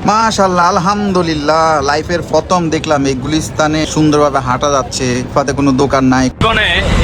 মাশাআল্লাহ, আলহামদুলিল্লাহ। লাইফের প্রথম দেখলাম এই গুলিস্তানে সুন্দরভাবে হাঁটা যাচ্ছে, ফাতে কোনো দোকান নাই।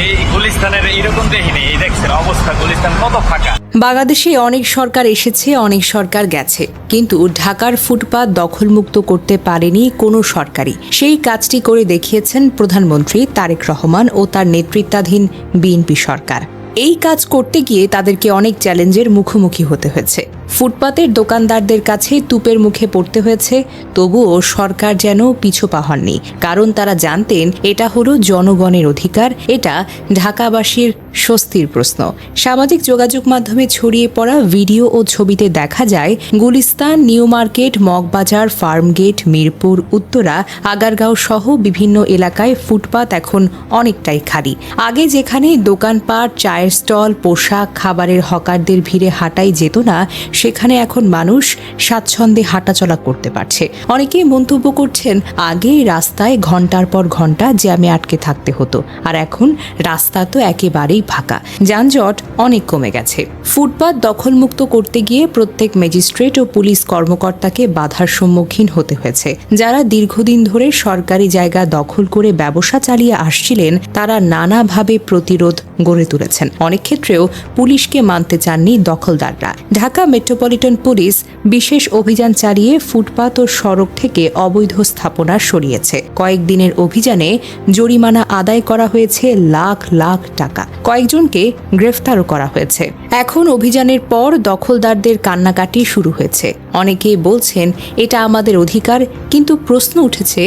এই গুলিস্তানের এইরকম দেখিনি। এই দেখছেন অবস্থা, গুলিস্তান কত ফাঁকা। বাংলাদেশে অনেক সরকার এসেছে, অনেক সরকার গেছে, কিন্তু ঢাকার ফুটপাত দখলমুক্ত করতে পারেনি কোনো সরকারই। সেই কাজটি করে দেখিয়েছেন প্রধানমন্ত্রী তারেক রহমান ও তার নেতৃত্বাধীন বিএনপি সরকার। এই কাজ করতে গিয়ে তাদেরকে অনেক চ্যালেঞ্জের মুখোমুখি হতে হয়েছে। ফুটপাতের দোকানদারদের কাছে তুপের মুখে পড়তে হয়েছে, তবুও সরকার যেন পিছুপা হননি। কারণ তারা জানতেন এটা হলো জনগণের অধিকার, এটা ঢাকাবাসীর স্বস্তির প্রশ্ন। সামাজিক যোগাযোগ মাধ্যমে ছড়িয়ে পড়া ভিডিও ও ছবিতে দেখা যায় গুলিস্তান, নিউ মার্কেট, মগবাজার, ফার্মগেট, মিরপুর, উত্তরা, আগারগাঁও সহ বিভিন্ন এলাকায় ফুটপাত এখন অনেকটাই খালি। আগে যেখানে দোকানপাট, চায়ের স্টল, পোশাক, খাবারের হকারদের ভিড়ে হাঁটাই যেত না, সেখানে এখন মানুষ স্বাচ্ছন্দ্যে হাঁটাচলা করতে পারছে। অনেকেই মন্তব্য করছেন, আগে রাস্তায় ঘন্টার পর ঘন্টা জ্যামে আটকে থাকতে হতো, আর এখন রাস্তা তো একেবারেই ফাঁকা, যানজট অনেক কমে গেছে। ফুটপাত দখলমুক্ত করতে গিয়ে প্রত্যেক ম্যাজিস্ট্রেট ও পুলিশ কর্মকর্তাকে বাধার সম্মুখীন হতে হয়েছে। যারা দীর্ঘদিন ধরে সরকারি জায়গা দখল করে ব্যবসা চালিয়ে আসছিলেন, তারা নানাভাবে প্রতিরোধ গড়ে তুলেছেন। অনেক ক্ষেত্রেও পুলিশকে মানতে চাননি দখলদাররা। ঢাকা মেট্রোপলিটন পুলিশ বিশেষ অভিযান চালিয়ে ফুটপাত ও সড়ক থেকে অবৈধ স্থাপনা সরিয়েছে। কয়েকদিনের অভিযানে জরিমানা আদায় করা হয়েছে লাখ লাখ টাকা। কয়েকজনকে গ্রেফতারও করা হয়েছে। এখন অভিযানের পর দখলদারদের কান্নাকাটি শুরু হয়েছে। অনেকেই বলছেন এটা আমাদের অধিকার, কিন্তু প্রশ্ন উঠেছে,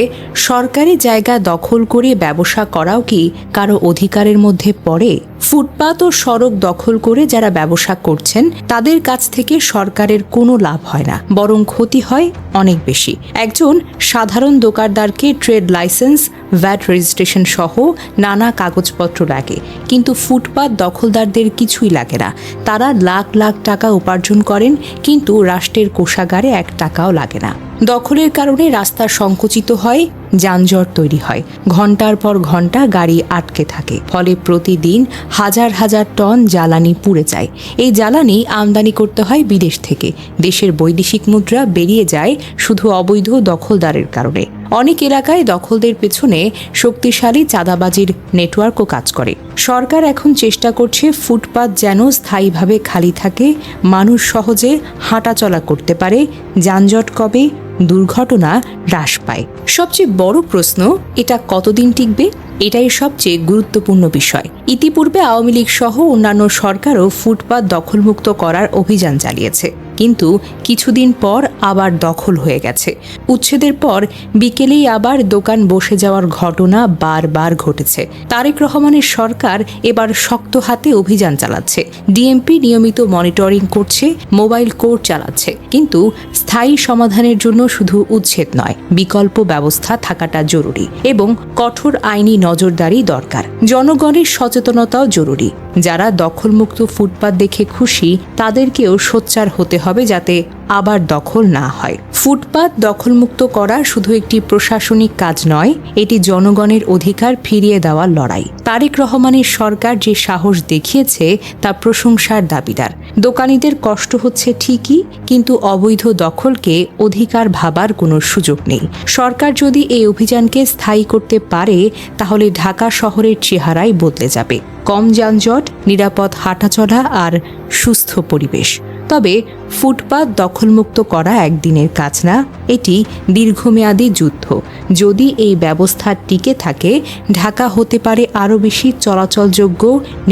সরকারি জায়গা দখল করে ব্যবসা করাও কি কারো অধিকারের মধ্যে পড়ে? ফুটপাত ও সড়ক দখল করে যারা ব্যবসা করছেন, তাদের কাছ থেকে সরকারের কোনো লাভ হয় না, বরং ক্ষতি হয় অনেক বেশি। একজন সাধারণ দোকানদারকে ট্রেড লাইসেন্স, ভ্যাট রেজিস্ট্রেশন সহ নানা কাগজপত্র লাগে, কিন্তু ফুটপাত দখলদারদের কিছুই লাগে না। তারা লাখ লাখ টাকা উপার্জন করেন, কিন্তু রাষ্ট্রের কোষাগারে 1 টাকাও লাগে না। দখলের কারণে রাস্তা সংকুচিত হয়, যানজট তৈরি হয়, ঘন্টার পর ঘন্টা গাড়ি আটকে থাকে, ফলে প্রতিদিন হাজার হাজার টন জ্বালানি পুড়ে যায়। এই জ্বালানি আমদানি করতে হয় বিদেশ থেকে। দেশের বৈদেশিক মুদ্রা বেরিয়ে যায় শুধু অবৈধ দখলদারের কারণে। অনেক এলাকায় দখলদের পেছনে শক্তিশালী চাঁদাবাজির নেটওয়ার্কও কাজ করে। সরকার এখন চেষ্টা করছে ফুটপাত যেন স্থায়ীভাবে খালি থাকে, মানুষ সহজে হাঁটাচলা করতে পারে, যানজট কমে, দুর্ঘটনা হ্রাস পায়। সবচেয়ে বড় প্রশ্ন, এটা কতদিন টিকবে? এটাই সবচেয়ে গুরুত্বপূর্ণ বিষয়। ইতিপূর্বে আওয়ামী লীগ সহ অন্যান্য সরকারও ফুটপাত দখলমুক্ত করার অভিযান চালিয়েছে, কিন্তু কিছুদিন পর আবার দখল হয়ে গেছে। উচ্ছেদের পর বিকেলেই আবার দোকান বসে যাওয়ার ঘটনা বারবার ঘটেছে। তারেক রহমানের সরকার এবার শক্ত হাতে অভিযান চালাচ্ছে। ডিএমপি নিয়মিত মনিটরিং করছে, মোবাইল কোর্ট চালাচ্ছে, কিন্তু স্থায়ী সমাধানের জন্য শুধু উচ্ছেদ নয়, বিকল্প ব্যবস্থা থাকাটা জরুরি এবং কঠোর আইনি নজরদারি দরকার। জনগণের সচেতনতাও জরুরি। যারা দখলমুক্ত ফুটপাত দেখে খুশি, তাদেরকেও সোচ্চার হতে হবে যাতে আবার দখল না হয়। ফুটপাত দখলমুক্ত করা শুধু একটি প্রশাসনিক কাজ নয়, এটি জনগণের অধিকার ফিরিয়ে দেওয়ার লড়াই। তারেক রহমানের সরকার যে সাহস দেখিয়েছে তা প্রশংসার দাবিদার। দোকানীদের কষ্ট হচ্ছে ঠিকই, কিন্তু অবৈধ দখলকে অধিকার ভাবার কোনো সুযোগ নেই। সরকার যদি এই অভিযানকে স্থায়ী করতে পারে, তাহলে ঢাকা শহরের চেহারাই বদলে যাবে। কম যানজট, নিরাপদ হাঁটাচলা আর সুস্থ পরিবেশ। তবে ফুটপাত দখলমুক্ত করা একদিনের কাজ না, এটি দীর্ঘমেয়াদী যুদ্ধ। যদি এই ব্যবস্থা টিকে থাকে, ঢাকা হতে পারে আরও বেশি চলাচলযোগ্য,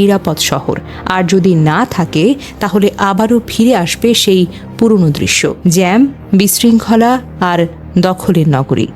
নিরাপদ শহর। আর যদি না থাকে, তাহলে আবারও ফিরে আসবে সেই পুরনো দৃশ্য, জ্যাম, বিশৃঙ্খলা আর দখলের নগরী।